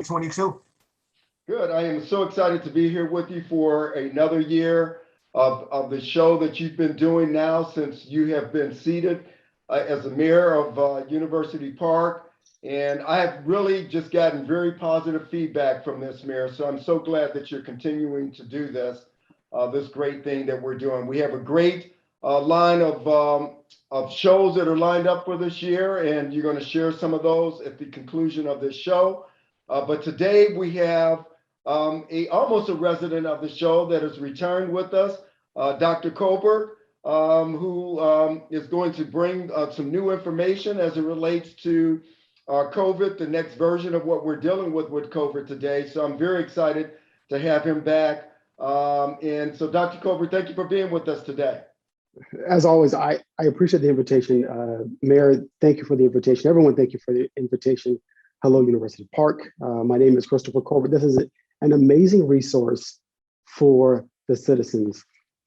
2022? Good. I am so excited to be here with you for another year of the show that you've been doing now since you have been seated as the mayor of University Park. And I have really just gotten very positive feedback from this, Mayor. So I'm so glad that you're continuing to do this great thing that we're doing. We have a great line of shows that are lined up for this year, and you're going to share some of those at the conclusion of this show. But today we have almost a resident of the show that has returned with us, Dr. Colbert, who is going to bring some new information as it relates to COVID, the next version of what we're dealing with COVID today. So I'm very excited to have him back. And so Dr. Colbert, thank you for being with us today. As always, I appreciate the invitation. Mayor, thank you for the invitation. Everyone, thank you for the invitation. Hello, University Park. My name is Christopher Colbert. This is an amazing resource for the citizens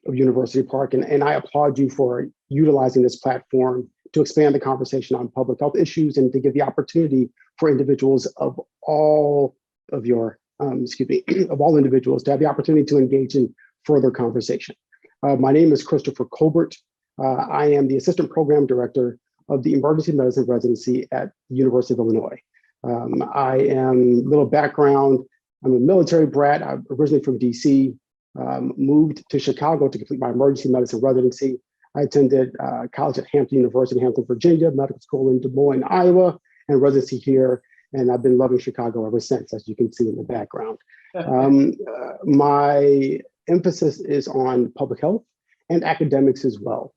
of University Park. And I applaud you for utilizing this platform to expand the conversation on public health issues and to give the opportunity for individuals of all of your, of all individuals to have the opportunity to engage in further conversation. My name is Christopher Colbert. I am the Assistant Program Director of the Emergency Medicine Residency at the University of Illinois. I am, little background, I'm a military brat. I'm originally from DC, moved to Chicago to complete my emergency medicine residency. I attended college at Hampton University, Hampton, Virginia, medical school in Des Moines, Iowa, and residency here. And I've been loving Chicago ever since, as you can see in the background. My emphasis is on public health and academics as well.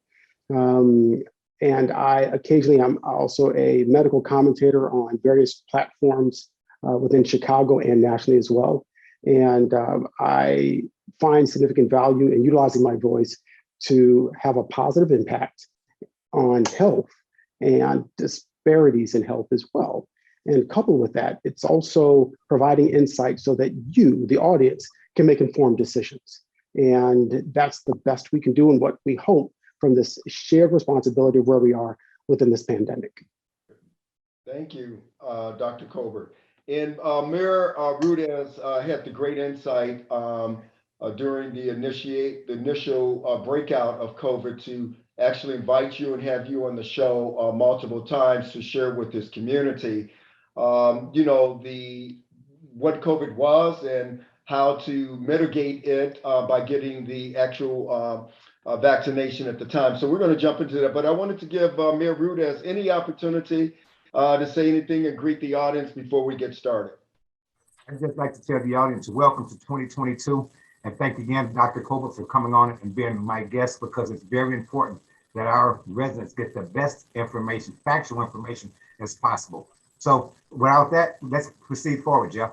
And I occasionally, I'm also a medical commentator on various platforms within Chicago and nationally as well. And I find significant value in utilizing my voice to have a positive impact on health and disparities in health as well. And coupled with that, it's also providing insight so that you, the audience, can make informed decisions. And that's the best we can do and what we hope from this shared responsibility of where we are within this pandemic. Thank you, Dr. Colbert. And Mayor Roudez had the great insight during the initial breakout of COVID to actually invite you and have you on the show multiple times to share with this community, you know, what COVID was and how to mitigate it by getting the actual vaccination at the time. So we're going to jump into that, but I wanted to give Mayor Roudez any opportunity to say anything and greet the audience before we get started. I'd just like to tell the audience, welcome to 2022. And thank you again, Dr. Colbert, for coming on and being my guest, because it's very important that our residents get the best information, factual information as possible. So without that, let's proceed forward, Jeff.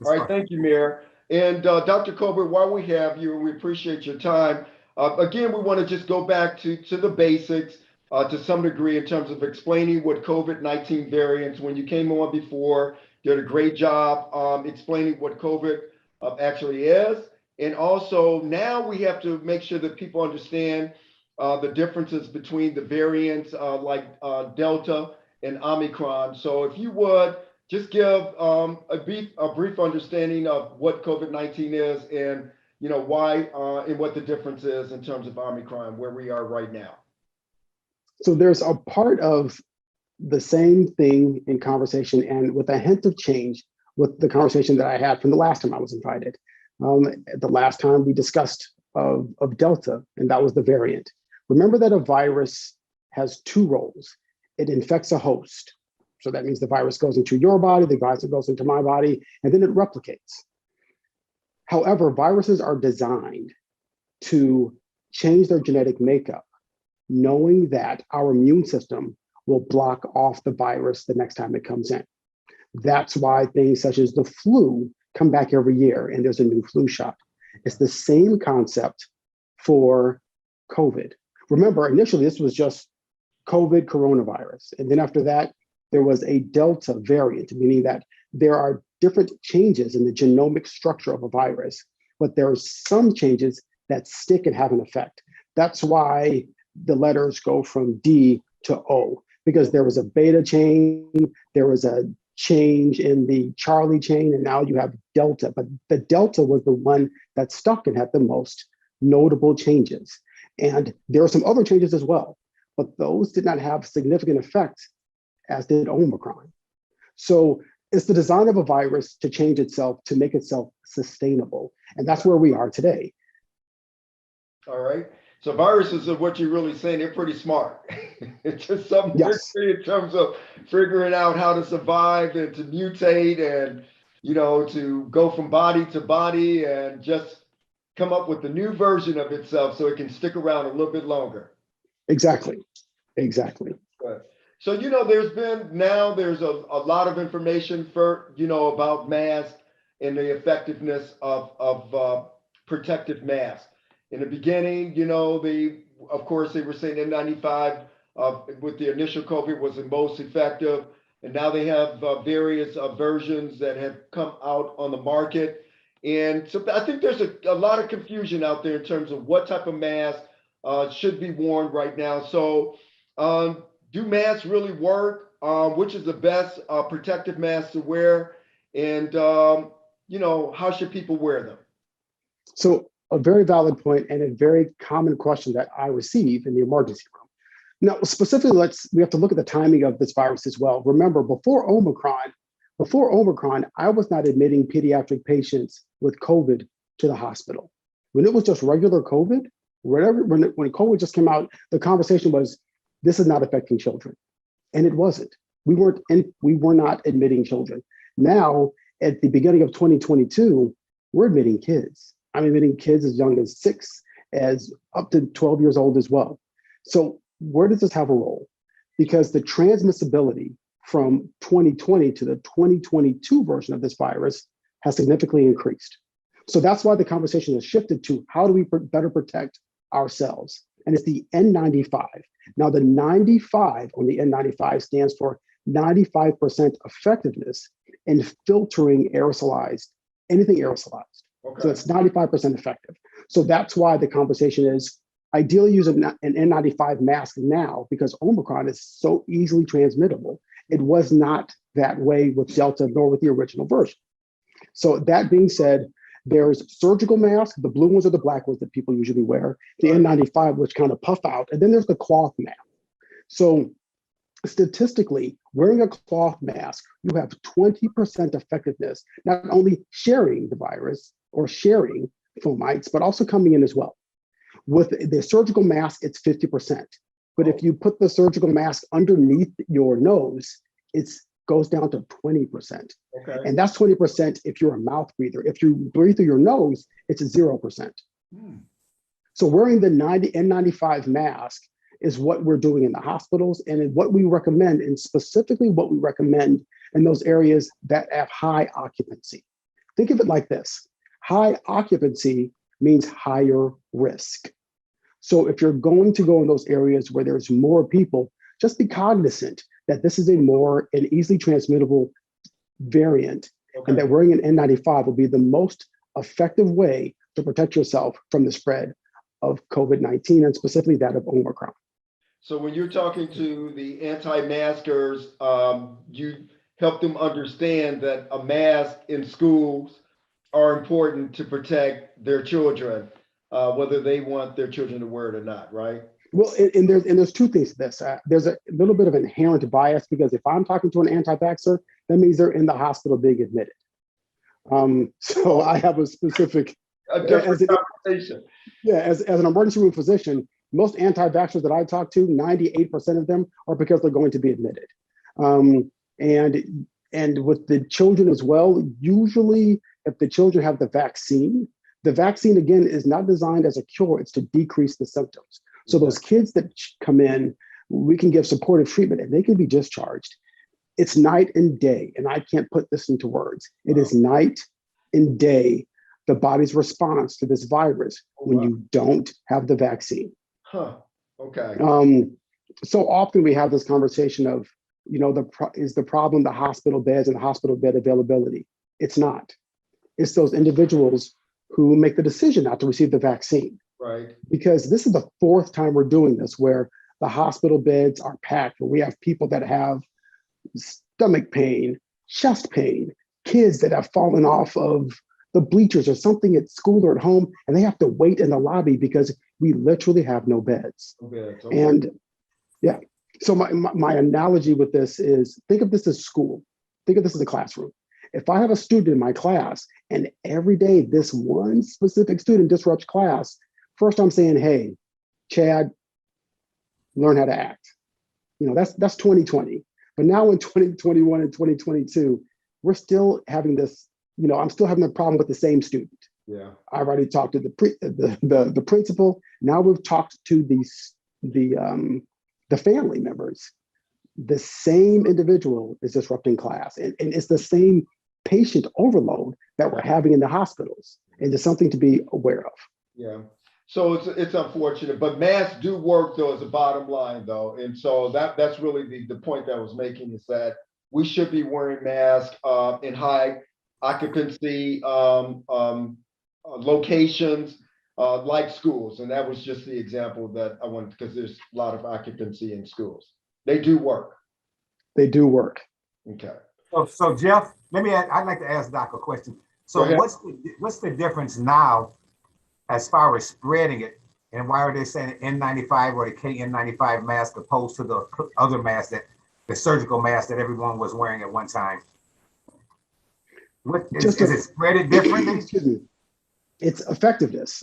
All right, thank you, Mayor. And Dr. Colbert, while we have you, and we appreciate your time, again, we want to just go back to the basics to some degree in terms of explaining what COVID-19 variants, when you came on before, did a great job explaining what COVID actually is. And also now we have to make sure that people understand the differences between the variants like Delta and Omicron. So if you would just give a brief understanding of what COVID-19 is and you know why and what the difference is in terms of Omicron, where we are right now. So there's a part of the same thing in conversation and with a hint of change with the conversation that I had from the last time I was invited. The last time we discussed of Delta, and that was the variant. Remember that a virus has two roles. It infects a host. So that means the virus goes into your body, the virus goes into my body, and then it replicates. However, viruses are designed to change their genetic makeup, knowing that our immune system will block off the virus the next time it comes in. That's why things such as the flu come back every year and there's a new flu shot. It's the same concept for COVID. Remember, initially this was just COVID coronavirus. And then after that, there was a Delta variant, meaning that there are different changes in the genomic structure of a virus, but there are some changes that stick and have an effect. That's why the letters go from D to O, because there was a beta chain, there was a change in the Charlie chain, and now you have Delta. But the Delta was the one that stuck and had the most notable changes. And there are some other changes as well, but those did not have significant effect as did Omicron. So it's the design of a virus to change itself, to make itself sustainable. And that's where we are today. All right. So viruses are what you're really saying, they're pretty smart. It's just something Yes. in terms of figuring out how to survive and to mutate and, to go from body to body and just come up with a new version of itself so it can stick around a little bit longer. Exactly. Exactly. Right. So, there's a lot of information about masks and the effectiveness of protective masks. In the beginning, of course, they were saying N95 with the initial COVID was the most effective. And now they have various versions that have come out on the market. And so I think there's a lot of confusion out there in terms of what type of mask should be worn right now. So do masks really work? Which is the best protective mask to wear? And, how should people wear them? So a very valid point and a very common question that I receive in the emergency room. Now, specifically, we have to look at the timing of this virus as well. Remember, before Omicron, I was not admitting pediatric patients with COVID to the hospital. When it was just regular COVID, when COVID just came out, the conversation was, this is not affecting children. And it wasn't. We were not admitting children. Now, at the beginning of 2022, we're admitting kids. I'm admitting kids as young as 6, as up to 12 years old as well. So where does this have a role? Because the transmissibility from 2020 to the 2022 version of this virus has significantly increased. So that's why the conversation has shifted to how do we better protect ourselves? And it's the N95. Now the 95 on the N95 stands for 95% effectiveness in filtering anything aerosolized. Okay. So it's 95% effective. So that's why the conversation is ideally use an N95 mask now, because Omicron is so easily transmittable. It was not that way with Delta nor with the original version. So that being said, there's surgical masks, the blue ones are the black ones that people usually wear, the N95, which kind of puff out, and then there's the cloth mask. So statistically, wearing a cloth mask, you have 20% effectiveness, not only sharing the virus or sharing fomites, but also coming in as well. With the surgical mask, it's 50%. But if you put the surgical mask underneath your nose, it goes down to 20%. Okay. And that's 20% if you're a mouth breather. If you breathe through your nose, it's 0%. So wearing the N95 mask is what we're doing in the hospitals and what we recommend, and specifically what we recommend in those areas that have high occupancy. Think of it like this. High occupancy means higher risk. So if you're going to go in those areas where there's more people, just be cognizant that this is an easily transmittable variant, and that wearing an N95 will be the most effective way to protect yourself from the spread of COVID-19, and specifically that of Omicron. So when you're talking to the anti-maskers, you help them understand that a mask in schools are important to protect their children, whether they want their children to wear it or not, right? Well, and there's two things to this. There's a little bit of inherent bias, because if I'm talking to an anti-vaxxer, that means they're in the hospital being admitted. So I have a specific conversation. Yeah, as an emergency room physician, most anti-vaxxers that I talk to, 98% of them are because they're going to be admitted. And with the children as well, usually if the children have the vaccine again is not designed as a cure, it's to decrease the symptoms. So those kids that come in, we can give supportive treatment and they can be discharged. It's night and day, and I can't put this into words. It is night and day, the body's response to this virus when you don't have the vaccine. Okay. So often we have this conversation of, is the problem the hospital beds and the hospital bed availability? It's not. It's those individuals who make the decision not to receive the vaccine. Right. Because this is the 4th time we're doing this, where the hospital beds are packed, where we have people that have stomach pain, chest pain, kids that have fallen off of the bleachers or something at school or at home, and they have to wait in the lobby because we literally have no beds. Okay. And yeah, so my analogy with this is, think of this as school. Think of this as a classroom. If I have a student in my class and every day this one specific student disrupts class, first I'm saying, hey, Chad, learn how to act. You know, that's 2020. But now in 2021 and 2022, we're still having this, you know, I'm still having a problem with the same student. Yeah. I've already talked to the principal. Now we've talked to the family members. The same individual is disrupting class, and it's the same patient overload that we're having in the hospitals, and it's something to be aware of. Yeah. So it's unfortunate, but masks do work though, as a bottom line though. And so that's really the point that I was making, is that we should be wearing masks in high occupancy locations like schools. And that was just the example that I wanted, because there's a lot of occupancy in schools. They do work. They do work. Okay. So Jeff, I'd like to ask Doc a question. So what's the difference now as far as spreading it, and why are they saying N95 or the KN95 mask opposed to the other mask, that the surgical mask that everyone was wearing at one time? Is it spreaded differently? Excuse me. It's effectiveness.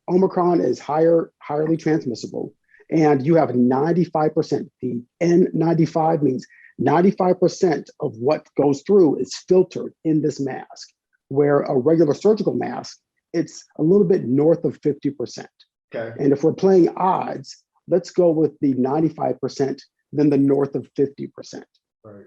Omicron is highly transmissible, and you have 95%. The N95 means 95% of what goes through is filtered in this mask, where a regular surgical mask, it's a little bit north of 50%. Okay. And if we're playing odds, let's go with the 95%, then the north of 50%. Right.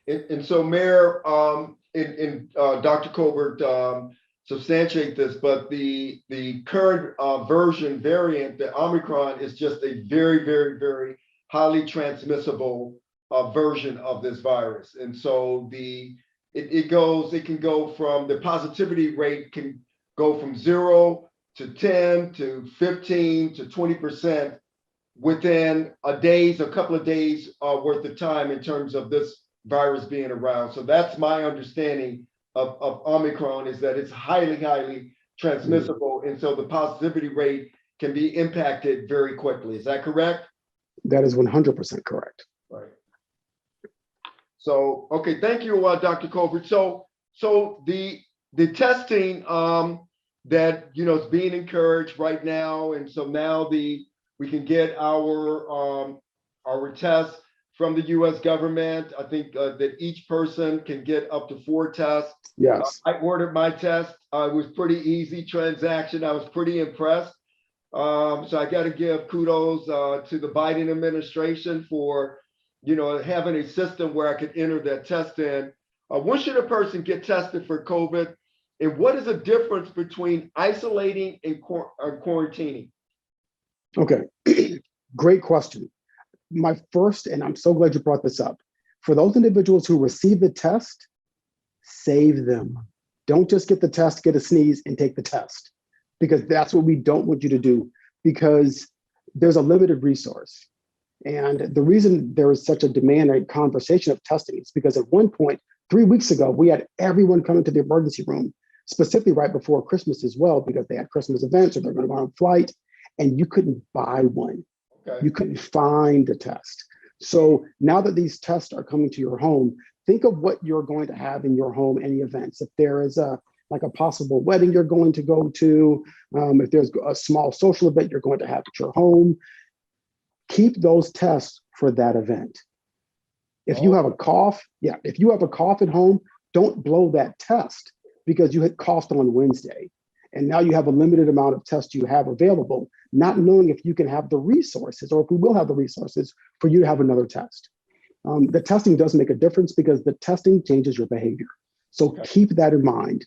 And so, Mayor, Dr. Colbert substantiate this, but the current version variant, the Omicron, is just a very, very, very highly transmissible version of this virus. And so it can go from, the positivity rate can go from 0 to 10 to 15 to 20% within a couple of days worth of time in terms of this virus being around. So that's my understanding of Omicron, is that it's highly, highly transmissible. And so the positivity rate can be impacted very quickly. Is that correct? That is 100% correct. Right. So, okay, thank you, Dr. Colbert. So the testing that, you know, is being encouraged right now, and so now we can get our tests from the U.S. government. I think that each person can get up to 4 tests. Yes. I ordered my test. It was pretty easy transaction. I was pretty impressed. So I got to give kudos to the Biden administration for, you know, having a system where I could enter that test in. When should a person get tested for COVID? And what is the difference between isolating and quarantining? Okay, great question. My first, and I'm so glad you brought this up, for those individuals who receive the test, save them. Don't just get the test, get a sneeze, and take the test, because that's what we don't want you to do, because there's a limited resource. And the reason there is such a demand and conversation of testing is because at one point, 3 weeks ago, we had everyone come into the emergency room, specifically right before Christmas as well, because they had Christmas events or they're going to go on flight, and you couldn't buy one. Okay. You couldn't find a test. So now that these tests are coming to your home, think of what you're going to have in your home, any events. If there is a possible wedding you're going to go to, if there's a small social event you're going to have at your home, keep those tests for that event. If you have a cough, if you have a cough at home, don't blow that test because you had coughed on Wednesday. And now you have a limited amount of tests you have available, not knowing if you can have the resources or if we will have the resources for you to have another test. The testing does make a difference because the testing changes your behavior. So keep that in mind.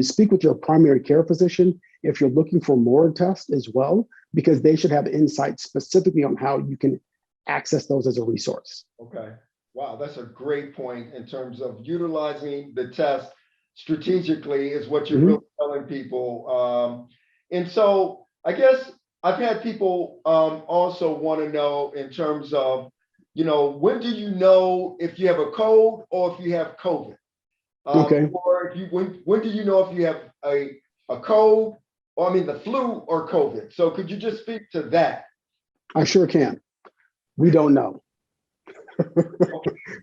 Speak with your primary care physician if you're looking for more tests as well, because they should have insight specifically on how you can access those as a resource. Okay. Wow, that's a great point in terms of utilizing the test strategically is what you're really telling people. And so I guess I've had people also want to know in terms of, when do you know if you have a cold or if you have COVID? Okay. Or if you when do you know if you have a cold, or I mean the flu or COVID? So could you just speak to that? I sure can. We don't know.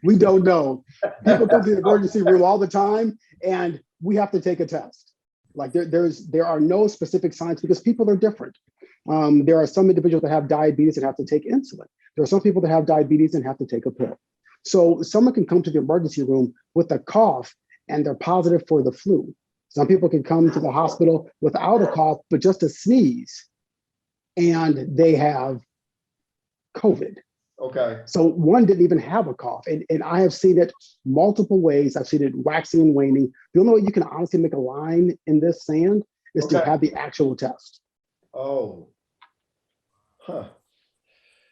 We don't know. People come to the emergency room all the time, and we have to take a test. Like there are no specific signs because people are different. There are some individuals that have diabetes and have to take insulin. There are some people that have diabetes and have to take a pill. So someone can come to the emergency room with a cough and they're positive for the flu. Some people can come to the hospital without a cough, but just a sneeze, and they have COVID. Okay. So one didn't even have a cough. And I have seen it multiple ways. I've seen it waxing and waning. The only way you can honestly make a line in this sand is to have the actual test. Oh. Huh.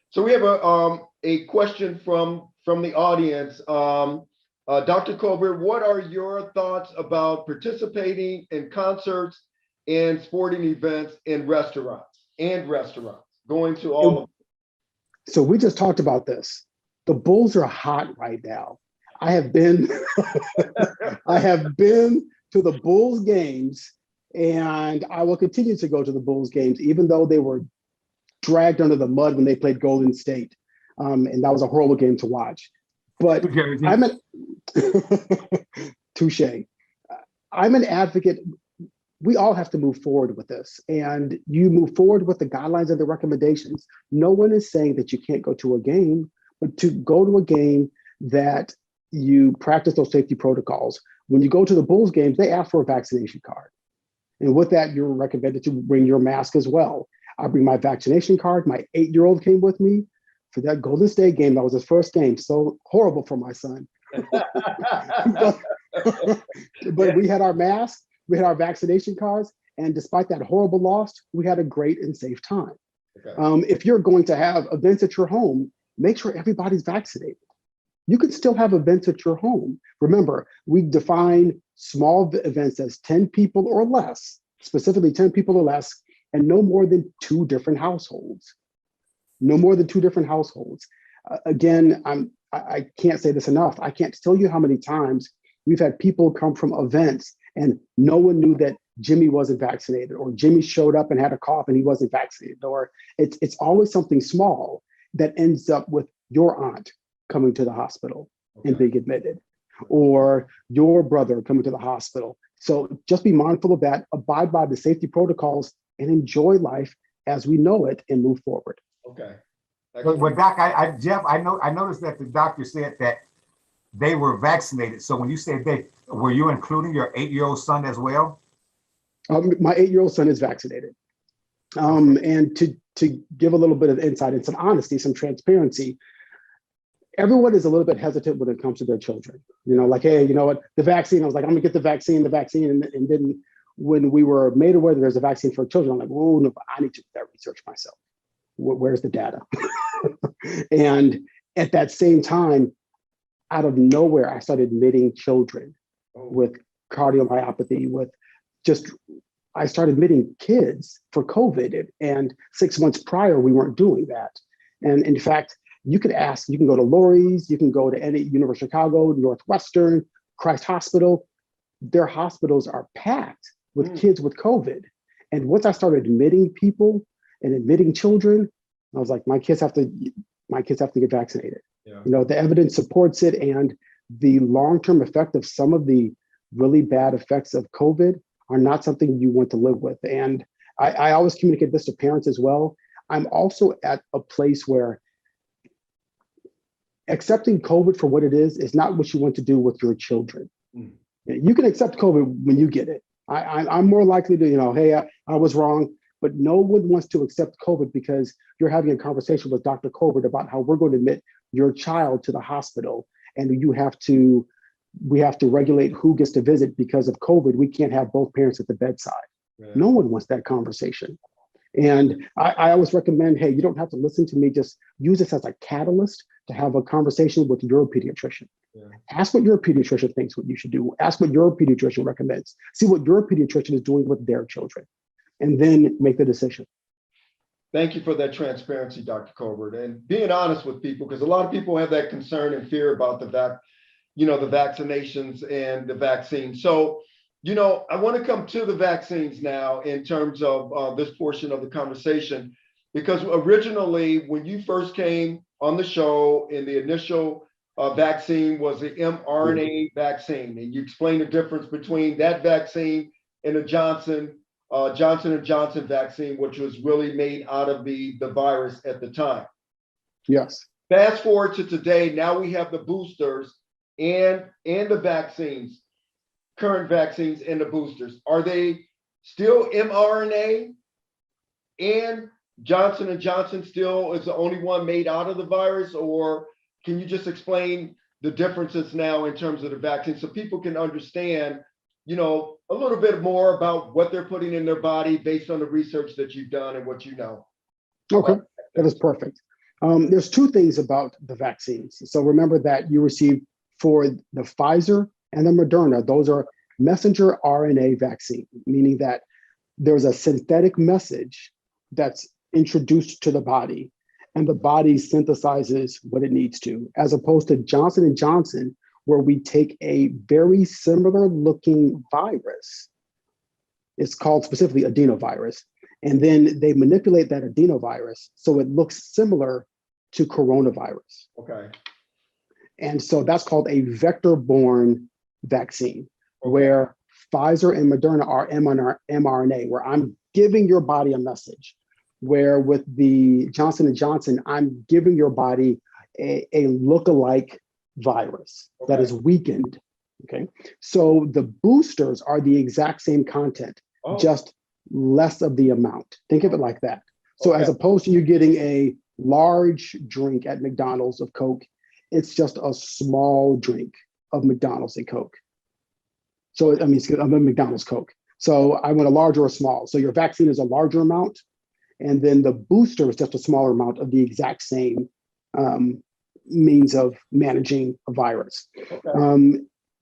So we have a question from the audience. Dr. Colbert, what are your thoughts about participating in concerts and sporting events in restaurants, going to all of them? So we just talked about this. The Bulls are hot right now. I have been I have been to the Bulls games, and I will continue to go to the Bulls games, even though they were dragged under the mud when they played Golden State. And that was a horrible game to watch. But I'm an touche. I'm an advocate. We all have to move forward with this, and you move forward with the guidelines and the recommendations. No one is saying that you can't go to a game, but to go to a game that you practice those safety protocols. When you go to the Bulls games, they ask for a vaccination card. And with that, you're recommended to bring your mask as well. I bring my vaccination card. My 8-year-old came with me for that Golden State game. That was his first game. So horrible for my son. but we had our masks. We had our vaccination cards, and despite that horrible loss, we had a great and safe time. Okay. If you're going to have events at your home, make sure everybody's vaccinated. You can still have events at your home. Remember, we define small events as 10 people or less, specifically 10 people or less, and no more than 2 different households. No more than 2 different households. Again, I can't say this enough. I can't tell you how many times we've had people come from events and no one knew that Jimmy wasn't vaccinated, or Jimmy showed up and had a cough and he wasn't vaccinated, or it's always something small that ends up with your aunt coming to the hospital and being admitted, or your brother coming to the hospital. So just be mindful of that, abide by the safety protocols, and enjoy life as we know it and move forward. Okay. Well, Doc, Jeff, I noticed that the doctor said that they were vaccinated. So when you said they, were you including your 8-year-old son as well? My 8-year-old son is vaccinated. And to give a little bit of insight and some honesty, some transparency, everyone is a little bit hesitant when it comes to their children. Like, hey, you know what, the vaccine, I was like, I'm gonna get the vaccine. And then when we were made aware that there's a vaccine for children, I'm like, oh, no, I need to do that research myself. Where's the data? And at that same time, out of nowhere, I started admitting children with cardiomyopathy, I started admitting kids for COVID. And 6 months prior, we weren't doing that. And in fact, you can go to Lurie's, you can go to any University of Chicago, Northwestern, Christ Hospital. Their hospitals are packed with kids with COVID. And once I started admitting people and admitting children, I was like, my kids have to get vaccinated. Yeah. The evidence supports it, and the long-term effect of some of the really bad effects of COVID are not something you want to live with. And I always communicate this to parents as well. I'm also at a place where accepting COVID for what it is not what you want to do with your children. You can accept COVID when you get it. I'm more likely to, hey, I was wrong, but no one wants to accept COVID because you're having a conversation with Dr. Colbert about how we're going to admit your child to the hospital, and we have to regulate who gets to visit because of COVID. We can't have both parents at the bedside. Right. No one wants that conversation. And I always recommend, hey, you don't have to listen to me, just use this as a catalyst to have a conversation with your pediatrician. Yeah. Ask what your pediatrician thinks what you should do. Ask what your pediatrician recommends. See what your pediatrician is doing with their children, and then make the decision. Thank you for that transparency, Dr. Colbert, and being honest with people, because a lot of people have that concern and fear about the vaccinations and the vaccine. So, I want to come to the vaccines now in terms of this portion of the conversation, because originally when you first came on the show, in the initial vaccine was the mRNA vaccine, and you explained the difference between that vaccine and the Johnson & Johnson vaccine, which was really made out of the virus at the time. Yes. Fast forward to today, now we have the boosters and the vaccines, current vaccines and the boosters. Are they still mRNA, and Johnson & Johnson still is the only one made out of the virus? Or can you just explain the differences now in terms of the vaccine so people can understand, a little bit more about what they're putting in their body based on the research that you've done and what you know? Okay, that is perfect. There's two things about the vaccines. So remember that you received for the Pfizer and the Moderna, those are messenger RNA vaccine, meaning that there's a synthetic message that's introduced to the body and the body synthesizes what it needs to, as opposed to Johnson & Johnson, where we take a very similar looking virus. It's called specifically adenovirus. And then they manipulate that adenovirus so it looks similar to coronavirus. Okay. And so that's called a vector-borne vaccine, where Pfizer and Moderna are mRNA, where I'm giving your body a message. Where with the Johnson & Johnson, I'm giving your body a lookalike virus that is weakened. Okay, so the boosters are the exact same content, just less of the amount. Think of it like that. So as opposed to you getting a large drink at McDonald's of Coke, it's just a small drink of McDonald's and Coke. So I mean, I'm a McDonald's Coke. So I want a large or a small. So your vaccine is a larger amount, and then the booster is just a smaller amount of the exact same means of managing a virus.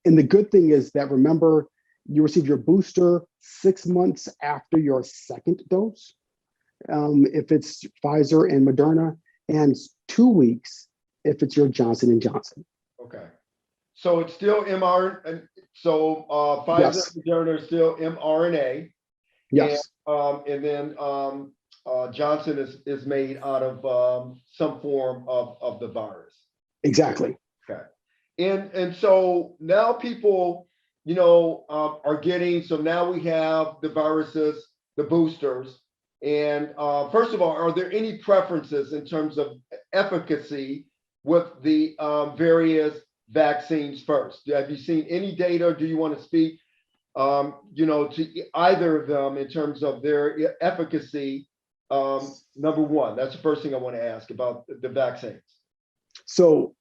And the good thing is that, remember, you receive your booster 6 months after your second dose, if it's Pfizer and Moderna, and 2 weeks if it's your Johnson & Johnson. Okay. So it's still mRNA. So Pfizer and Moderna are still mRNA. Yes. And then Johnson is made out of some form of the virus. Exactly. Okay. And so now people, are getting, so now we have the viruses, the boosters. And first of all, are there any preferences in terms of efficacy with the various vaccines first? Have you seen any data, or do you want to speak, to either of them in terms of their efficacy? Number one, that's the first thing I want to ask about the vaccines. So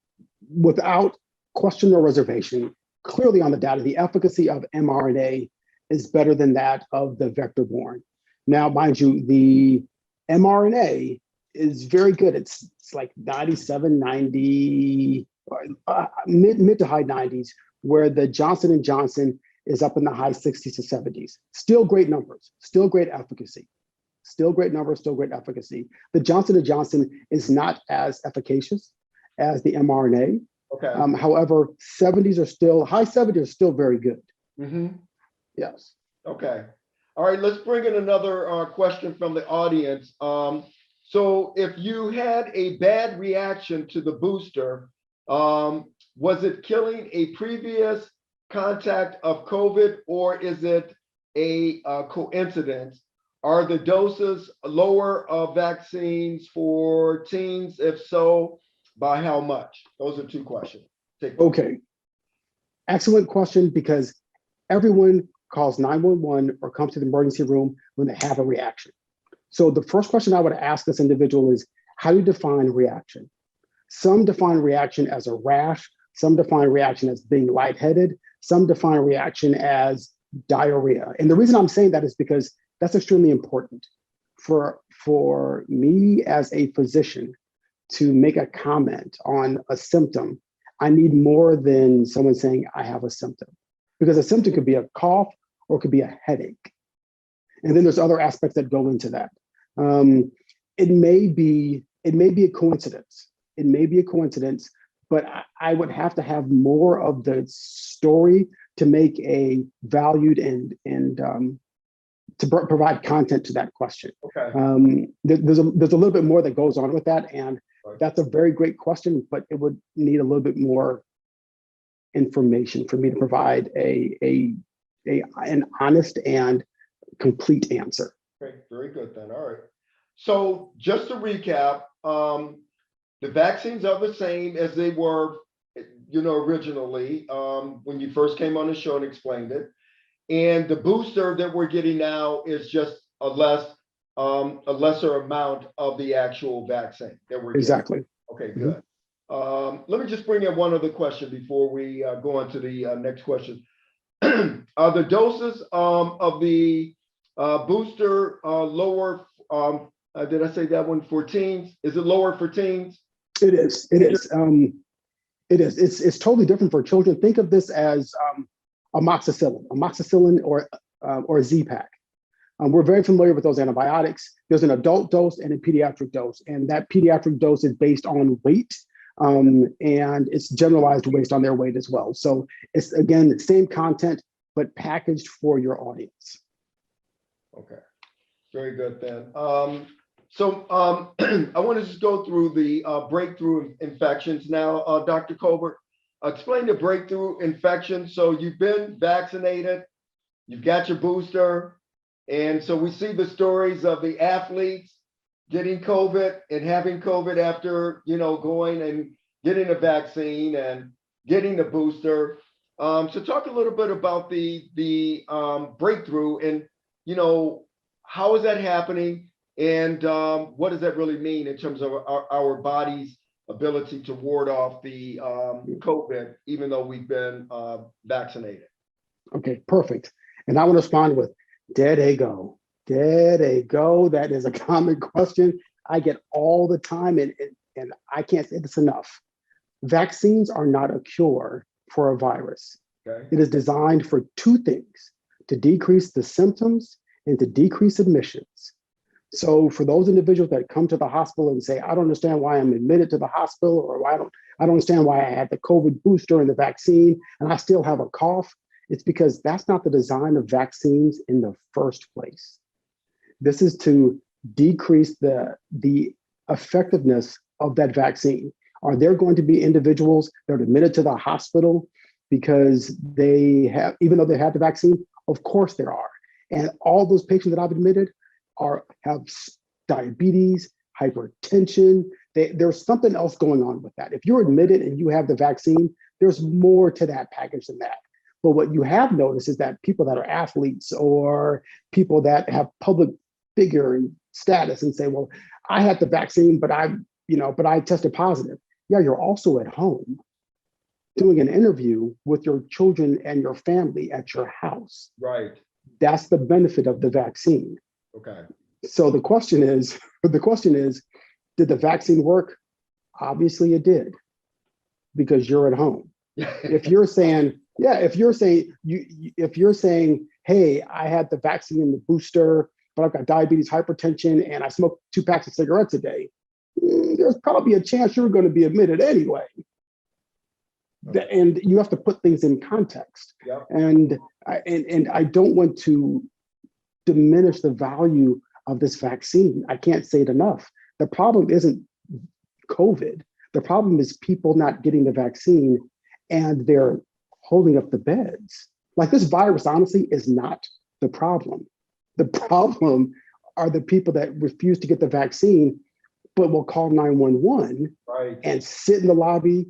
without question or reservation, clearly on the data, the efficacy of mRNA is better than that of the vector-borne. Now, mind you, the mRNA is very good. It's like 97, 90, mid to high 90s, where the Johnson & Johnson is up in the high 60s to 70s. Still great numbers, still great efficacy. Still great numbers, still great efficacy. The Johnson & Johnson is not as efficacious as the mRNA. Okay. However, high 70s are still very good. Mm-hmm. Yes. Okay. All right, let's bring in another question from the audience. So if you had a bad reaction to the booster, was it killing a previous contact of COVID, or is it a coincidence? Are the doses lower of vaccines for teens? If so, by how much? Those are two questions. Okay. Excellent question, because everyone calls 911 or comes to the emergency room when they have a reaction. So the first question I would ask this individual is, how do you define reaction? Some define reaction as a rash. Some define reaction as being lightheaded. Some define reaction as diarrhea. And the reason I'm saying that is because that's extremely important for me as a physician to make a comment on a symptom. I need more than someone saying I have a symptom, because a symptom could be a cough or it could be a headache. And then there's other aspects that go into that. it may be a coincidence. It may be a coincidence, but I would have to have more of the story to make a valued and to provide content to that question. Okay. There's a little bit more that goes on with that, and Right. that's a very great question, but it would need a little bit more information for me to provide an honest and complete answer. Okay, very good then. All right. So just to recap, the vaccines are the same as they were, originally, when you first came on the show and explained it. And the booster that we're getting now is just a lesser amount of the actual vaccine that we're getting. Exactly. Okay, good. Let me just bring in one other question before we go on to the next question. Are the doses of the booster lower? Did I say that one for teens? Is it lower for teens? It is. It is. It is. It's totally different for children. Think of this as amoxicillin or Z-Pak. We're very familiar with those antibiotics. There's an adult dose and a pediatric dose, and that pediatric dose is based on weight, and it's generalized based on their weight as well. So it's, again, the same content, but packaged for your audience. Okay, very good then. So I want to just go through the breakthrough infections now, Dr. Colbert. Explain the breakthrough infection. So you've been vaccinated, you've got your booster, and so we see the stories of the athletes getting COVID and having COVID after, going and getting a vaccine and getting the booster. So talk a little bit about the breakthrough and, how is that happening? And what does that really mean in terms of our body's ability to ward off the COVID, even though we've been vaccinated? Okay, perfect. And I want to respond with dead ego. Dead ego. That is a common question I get all the time, and I can't say this enough. Vaccines are not a cure for a virus. Okay. It is designed for two things: to decrease the symptoms and to decrease admissions. So for those individuals that come to the hospital and say, I don't understand why I'm admitted to the hospital, or I don't understand why I had the COVID booster and the vaccine and I still have a cough, it's because that's not the design of vaccines in the first place. This is to decrease the effectiveness of that vaccine. Are there going to be individuals that are admitted to the hospital because they have, even though they have the vaccine? Of course there are. And all those patients that I've admitted have diabetes, hypertension. There's something else going on with that. If you're admitted and you have the vaccine, there's more to that package than that. But what you have noticed is that people that are athletes or people that have public figure and status and say, well, I had the vaccine, but I tested positive. Yeah, you're also at home doing an interview with your children and your family at your house. Right. That's the benefit of the vaccine. Okay. So the question is, did the vaccine work? Obviously it did, because you're at home. If you're saying, hey, I had the vaccine and the booster, but I've got diabetes, hypertension, and I smoke 2 packs of cigarettes a day, there's probably a chance you're going to be admitted anyway. Okay. And you have to put things in context. Yep. And I don't want to diminish the value of this vaccine. I can't say it enough. The problem isn't COVID. The problem is people not getting the vaccine and they're holding up the beds. Like, this virus, honestly, is not the problem. The problem are the people that refuse to get the vaccine, but will call 911 right. and sit in the lobby,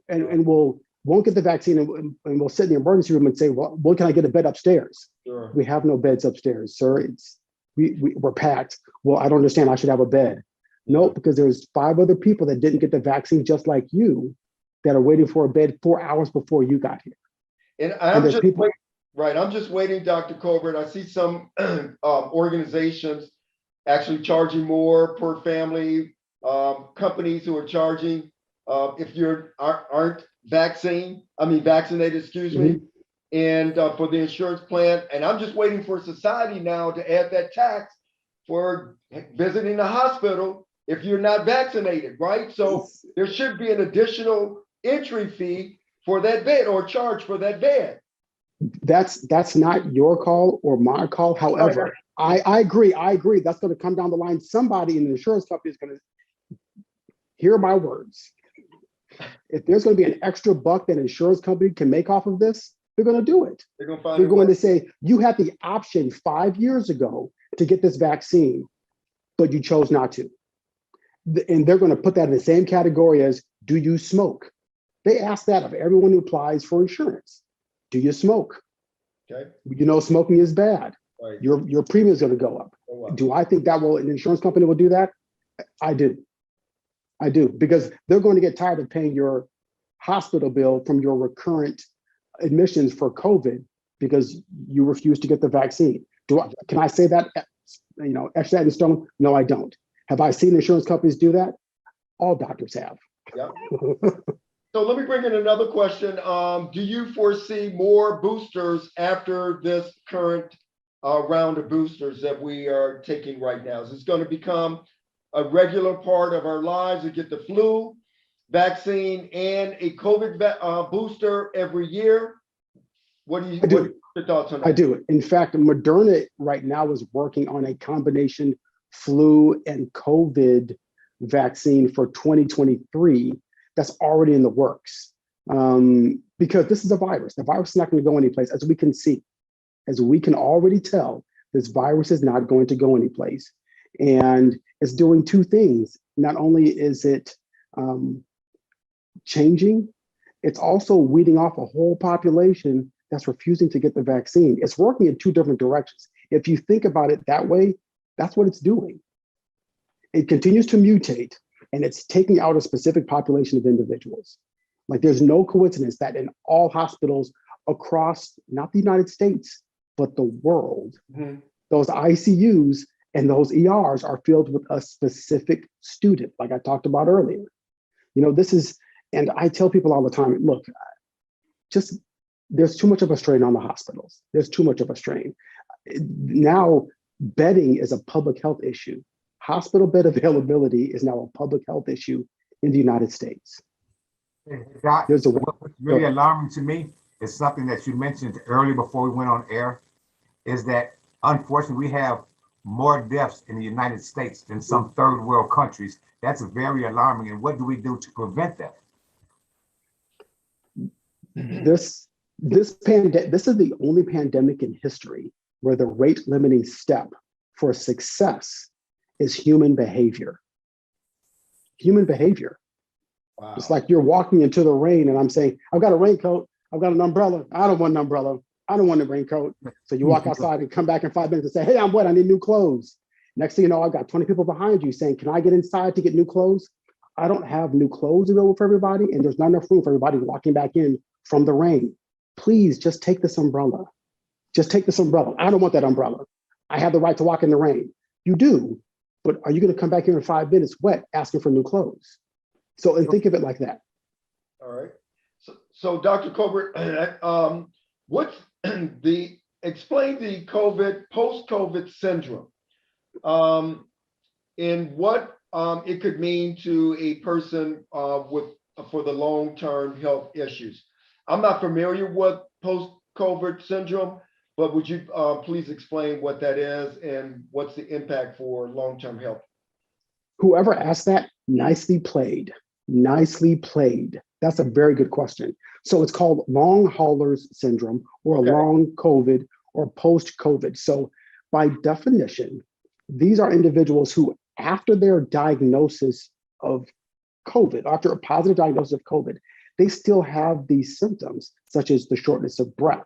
and won't get the vaccine and we'll sit in the emergency room and say, well, when can I get a bed upstairs? Sure. We have no beds upstairs, sir. We're packed. Well, I don't understand. I should have a bed. No, because there's 5 other people that didn't get the vaccine just like you that are waiting for a bed 4 hours before you got here. And I'm just waiting, Dr. Colbert. I see some organizations actually charging more per family, companies who are charging if you aren't vaccinated, excuse me, and for the insurance plan. And I'm just waiting for society now to add that tax for visiting the hospital if you're not vaccinated, right? So there should be an additional entry fee for that bed or charge for that bed. That's not your call or my call. However, I agree. That's going to come down the line. Somebody in the insurance company is going to hear my words. If there's going to be an extra buck that an insurance company can make off of this, they're going to do it. They're going to say, you had the option 5 years ago to get this vaccine, but you chose not to. And they're going to put that in the same category as, do you smoke? They ask that of everyone who applies for insurance. Do you smoke? Okay. You know, smoking is bad. Right. Your premium is going to go up. Oh, wow. Do I think that an insurance company will do that? I do, because they're going to get tired of paying your hospital bill from your recurrent admissions for COVID because you refuse to get the vaccine. Can I say that, etch that in stone? No, I don't. Have I seen insurance companies do that? All doctors have. Yeah. So let me bring in another question. Do you foresee more boosters after this current round of boosters that we are taking right now? Is this going to become a regular part of our lives to get the flu vaccine and a COVID booster every year? What are your thoughts on that? I do. In fact, Moderna right now is working on a combination flu and COVID vaccine for 2023 that's already in the works. Because this is a virus. The virus is not going to go anyplace, as we can see. As we can already tell, this virus is not going to go anyplace. And it's doing two things. Not only is it changing, it's also weeding off a whole population that's refusing to get the vaccine. It's working in two different directions. If you think about it that way, that's what it's doing. It continues to mutate, and it's taking out a specific population of individuals. Like, there's no coincidence that in all hospitals across, not the United States, but the world, those ICUs and those ERs are filled with a specific student, like I talked about earlier. And I tell people all the time, look, there's too much of a strain on the hospitals. There's too much of a strain. Now, bedding is a public health issue. Hospital bed availability is now a public health issue in the United States. Doc, what's really alarming to me is something that you mentioned earlier before we went on air, is that unfortunately we have more deaths in the United States than some third world countries. That's very alarming. And what do we do to prevent that? This is the only pandemic in history where the rate limiting step for success is human behavior. Human behavior. Wow. It's like you're walking into the rain and I'm saying, I've got a raincoat, I've got an umbrella. I don't want an umbrella. I don't want a raincoat. So you walk outside and come back in 5 minutes and say, hey, I'm wet, I need new clothes. Next thing you know, I've got 20 people behind you saying, can I get inside to get new clothes? I don't have new clothes available for everybody, and there's not enough room for everybody walking back in from the rain. Please just take this umbrella. Just take this umbrella. I don't want that umbrella. I have the right to walk in the rain. You do, but are you going to come back here in 5 minutes wet asking for new clothes? So, and think of it like that. All right. So Dr. Colbert, explain the post-COVID syndrome, and what it could mean to a person for the long-term health issues. I'm not familiar with post-COVID syndrome, but would you please explain what that is and what's the impact for long-term health? Whoever asked that, nicely played. Nicely played. That's a very good question. So it's called long haulers syndrome, or long COVID or post-COVID. So by definition, these are individuals who, after their diagnosis of COVID, after a positive diagnosis of COVID, they still have these symptoms, such as the shortness of breath.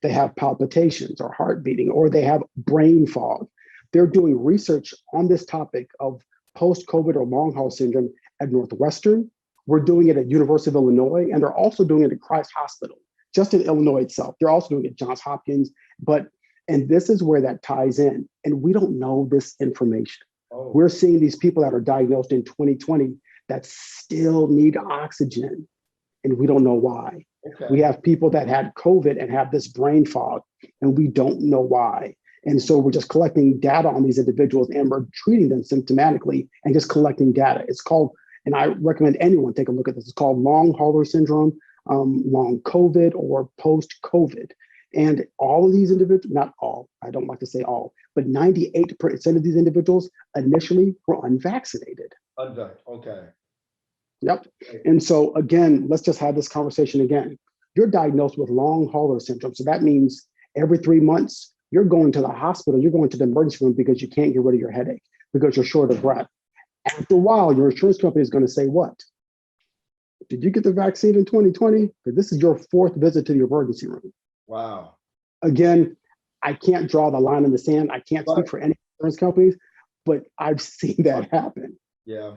They have palpitations or heart beating, or they have brain fog. They're doing research on this topic of post-COVID or long haul syndrome at Northwestern. We're doing it at University of Illinois, and they're also doing it at Christ Hospital, just in Illinois itself. They're also doing it at Johns Hopkins, and this is where that ties in. And we don't know this information. Oh. We're seeing these people that are diagnosed in 2020 that still need oxygen, and we don't know why. Okay. We have people that had COVID and have this brain fog, and we don't know why. And so we're just collecting data on these individuals and we're treating them symptomatically and just collecting data. It's called, and I recommend anyone take a look at this, it's called long hauler syndrome, long COVID or post-COVID. And all of these individuals, not all, I don't like to say all, but 98% of these individuals initially were unvaccinated. Okay. Yep. And so again, let's just have this conversation again. You're diagnosed with long hauler syndrome. So that means every 3 months, you're going to the hospital, you're going to the emergency room because you can't get rid of your headache, because you're short of breath. After a while, your insurance company is going to say, what? Did you get the vaccine in 2020? Because this is your 4th visit to the emergency room. Wow. Again, I can't draw the line in the sand. I can't speak for any insurance companies, but I've seen that happen. Yeah.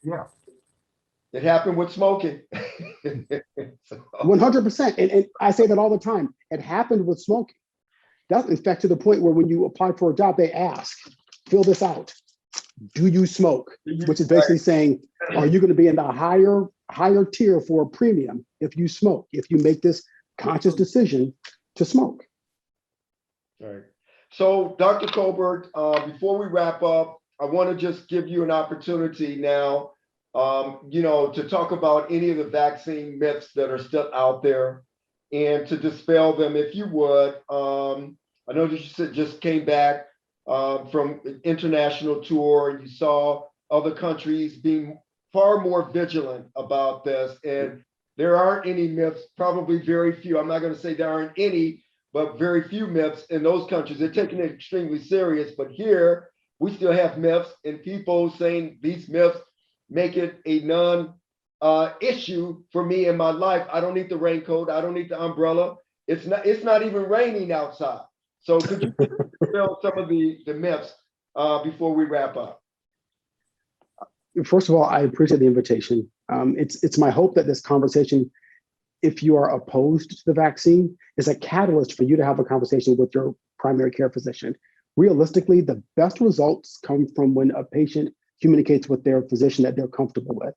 Yeah. It happened with smoking. 100%. And I say that all the time. It happened with smoking. That's in fact to the point where when you apply for a job, they ask, fill this out. Do you smoke? Which is basically saying, are you going to be in the higher tier for a premium if you smoke, if you make this conscious decision to smoke? Right. So, Dr. Colbert, before we wrap up, I want to just give you an opportunity now, to talk about any of the vaccine myths that are still out there and to dispel them, if you would. I know that you said just came back from an international tour and you saw other countries being far more vigilant about this. And there aren't any myths, probably very few. I'm not going to say there aren't any, but very few myths in those countries. They're taking it extremely serious. But here, we still have myths and people saying these myths make it a non-issue for me in my life. I don't need the raincoat. I don't need the umbrella. It's not even raining outside. So could you dispel some of the myths before we wrap up? First of all, I appreciate the invitation. It's my hope that this conversation, if you are opposed to the vaccine, is a catalyst for you to have a conversation with your primary care physician. Realistically, the best results come from when a patient communicates with their physician that they're comfortable with.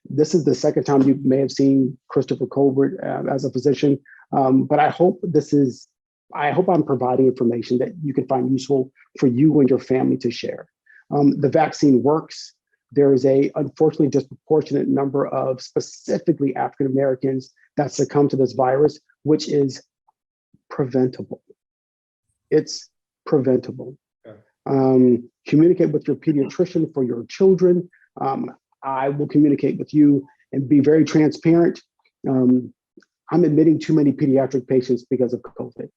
This is the second time you may have seen Christopher Colbert as a physician, but I hope I'm providing information that you can find useful for you and your family to share. The vaccine works. There is a unfortunately disproportionate number of specifically African Americans that succumb to this virus, which is preventable. It's preventable. Okay. Communicate with your pediatrician for your children. I will communicate with you and be very transparent. I'm admitting too many pediatric patients because of COVID.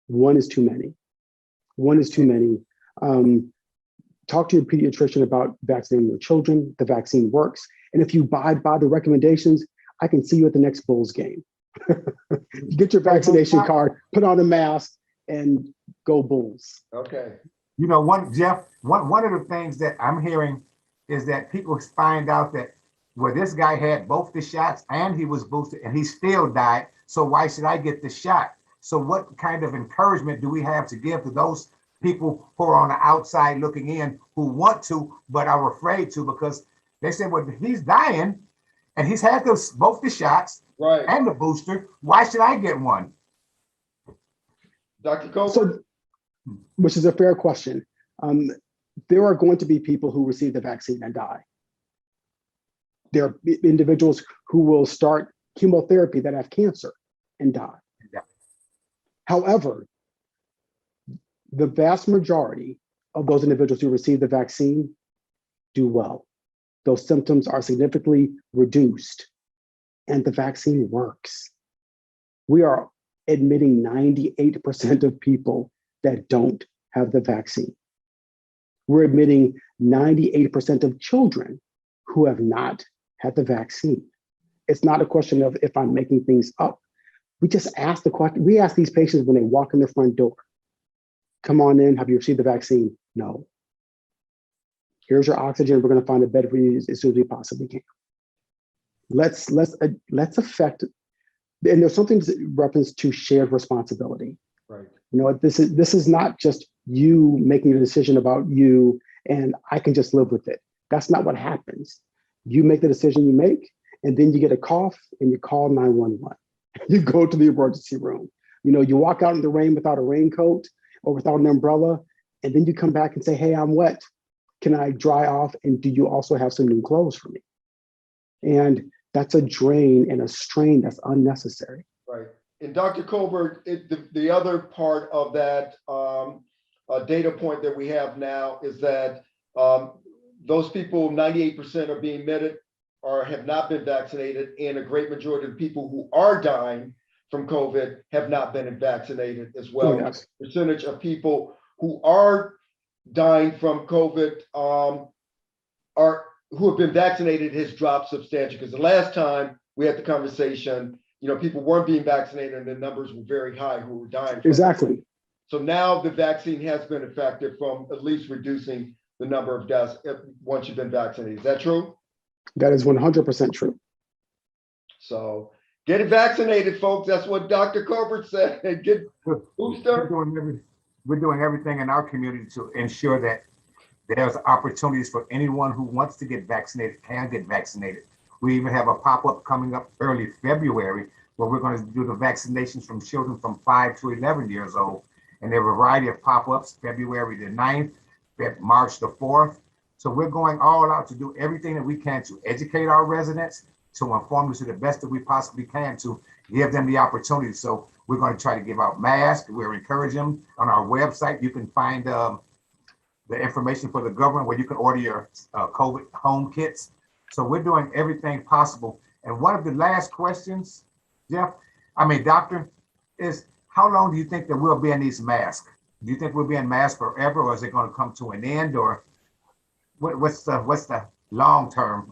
One is too many. One is too many. Talk to your pediatrician about vaccinating your children. The vaccine works. And if you abide by the recommendations, I can see you at the next Bulls game. Get your vaccination card, put on a mask, and go Bulls. Okay. Jeff, one of the things that I'm hearing is that people find out that, well, this guy had both the shots and he was boosted and he still died. So why should I get the shot? So what kind of encouragement do we have to give to those people who are on the outside looking in, who want to, but are afraid to, because they say, well, he's dying and he's had both the shots and the booster. Why should I get one? Dr. Colbert? So, which is a fair question. There are going to be people who receive the vaccine and die. There are individuals who will start chemotherapy that have cancer and die. Yeah. However, the vast majority of those individuals who receive the vaccine do well. Those symptoms are significantly reduced and the vaccine works. We are admitting 98% of people that don't have the vaccine. We're admitting 98% of children who have not had the vaccine. It's not a question of if I'm making things up. We just ask the question. We ask these patients when they walk in the front door, come on in, have you received the vaccine? No. Here's your oxygen. We're going to find a bed for you as soon as we possibly can. Let's affect, and there's something in reference to shared responsibility. Right. This is not just you making a decision about you and I can just live with it. That's not what happens. You make the decision you make, and then you get a cough and you call 911. You go to the emergency room. You walk out in the rain without a raincoat or without an umbrella, And then you come back and say, hey, I'm wet. Can I dry off? And do you also have some new clothes for me? And that's a drain and a strain that's unnecessary. Right. And Dr. Colbert, the other part of that data point that we have now is that those people, 98% are being admitted or have not been vaccinated, and a great majority of the people who are dying from COVID have not been vaccinated as well. Oh, yes. The percentage of people who are dying from COVID who have been vaccinated has dropped substantially, because the last time we had the conversation, people weren't being vaccinated and the numbers were very high who were dying. Exactly. So now the vaccine has been effective from at least reducing the number of deaths once you've been vaccinated. Is that true? That is 100% true. So get it vaccinated, folks. That's what Dr. Colbert said. Get booster. We're doing everything in our community to ensure that there's opportunities for anyone who wants to get vaccinated can get vaccinated. We even have a pop-up coming up early February where we're going to do the vaccinations from children from 5 to 11 years old. And there are a variety of pop-ups, February the 9th, March the 4th. So we're going all out to do everything that we can to educate our residents, to inform them to the best that we possibly can, to give them the opportunity. So we're going to try to give out masks. We're encouraging them. On our website, you can find the information for the government where you can order your COVID home kits. So we're doing everything possible. And one of the last questions, Doctor, is how long do you think that we'll be in these masks? Do you think we'll be in masks forever, or is it going to come to an end, or what's the long term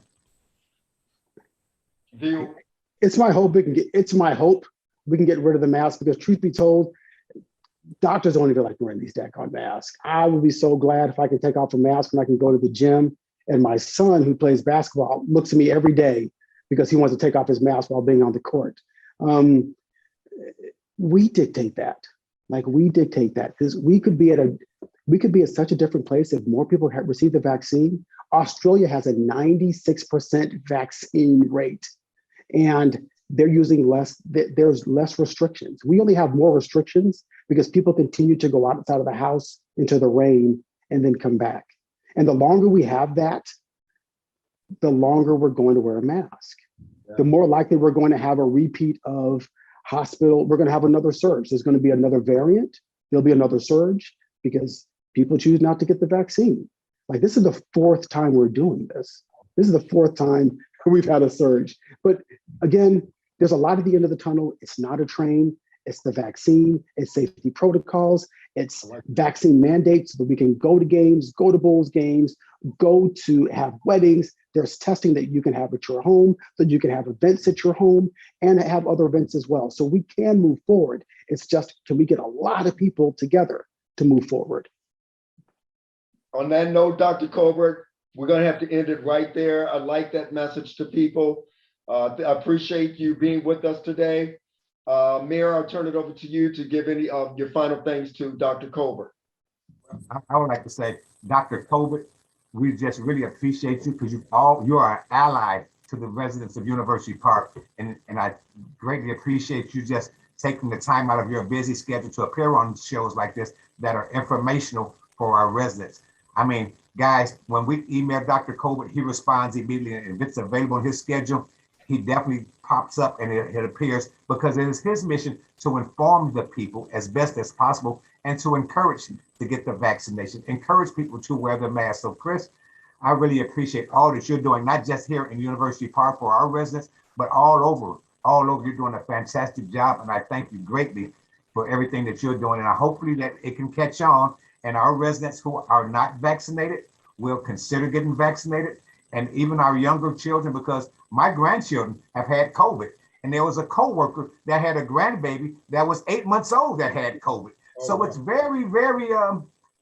view? It's my hope we can get rid of the mask, because truth be told, doctors don't even like wearing these daggone masks. I would be so glad if I can take off a mask and I can go to the gym. And my son, who plays basketball, looks at me every day because he wants to take off his mask while being on the court. We dictate that. We dictate that, because we could be at such a different place if more people had received the vaccine. Australia has a 96% vaccine rate, and they're using less. There's less restrictions. We only have more restrictions because people continue to go outside of the house into the rain and then come back. And the longer we have that, the longer we're going to wear a mask. Yeah. The more likely we're going to have a repeat of hospital. We're going to have another surge. There's going to be another variant. There'll be another surge because people choose not to get the vaccine. This is the 4th time we're doing this. This is the 4th time we've had a surge. But again, there's a light at the end of the tunnel. It's not a train. It's the vaccine. It's safety protocols. It's vaccine mandates so that we can go to games, go to Bulls games, go to have weddings. There's testing that you can have at your home, so you can have events at your home and have other events as well. So we can move forward. It's just, can we get a lot of people together to move forward? On that note, Dr. Colbert, we're going to have to end it right there. I like that message to people. I appreciate you being with us today. Mayor, I'll turn it over to you to give any of your final things to Dr. Colbert. I would like to say, Dr. Colbert, we just really appreciate you because you are an ally to the residents of University Park. And I greatly appreciate you just taking the time out of your busy schedule to appear on shows like this that are informational for our residents. Guys, when we email Dr. Colbert, he responds immediately. And if it's available in his schedule, he definitely pops up and it appears, because it is his mission to inform the people as best as possible and to encourage them to get the vaccination, encourage people to wear the mask. So Chris, I really appreciate all that you're doing, not just here in University Park for our residents, but all over. You're doing a fantastic job. And I thank you greatly for everything that you're doing. And I hopefully that it can catch on and our residents who are not vaccinated will consider getting vaccinated, and even our younger children, because my grandchildren have had COVID, and there was a coworker that had a grandbaby that was 8 months old that had COVID. So it's very, very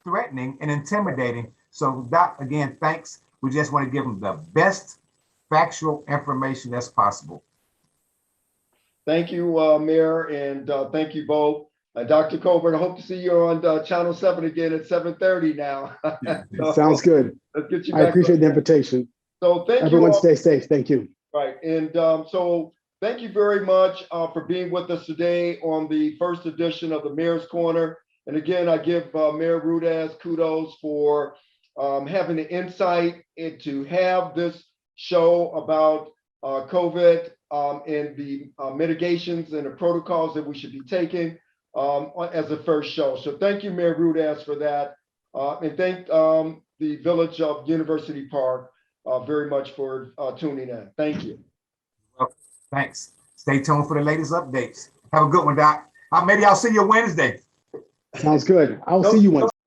threatening and intimidating. So Doc, again, thanks. We just want to give them the best factual information as possible. Thank you, Mayor, and thank you both. Dr. Colbert, I hope to see you on Channel 7 again at 7:30 now. So, sounds good. Let's get you I back appreciate the invitation. So thank Everyone you all. Stay safe. Thank you. Right. And so thank you very much for being with us today on the first edition of the Mayor's Corner. And again, I give Mayor Roudez kudos for having the insight and to have this show about COVID and the mitigations and the protocols that we should be taking as a first show. So thank you, Mayor Roudez, for that. And thank the Village of University Park very much for tuning in. Thank you. Well, thanks. Stay tuned for the latest updates. Have a good one, Doc. Maybe I'll see you Wednesday. Sounds good. I'll see you Wednesday.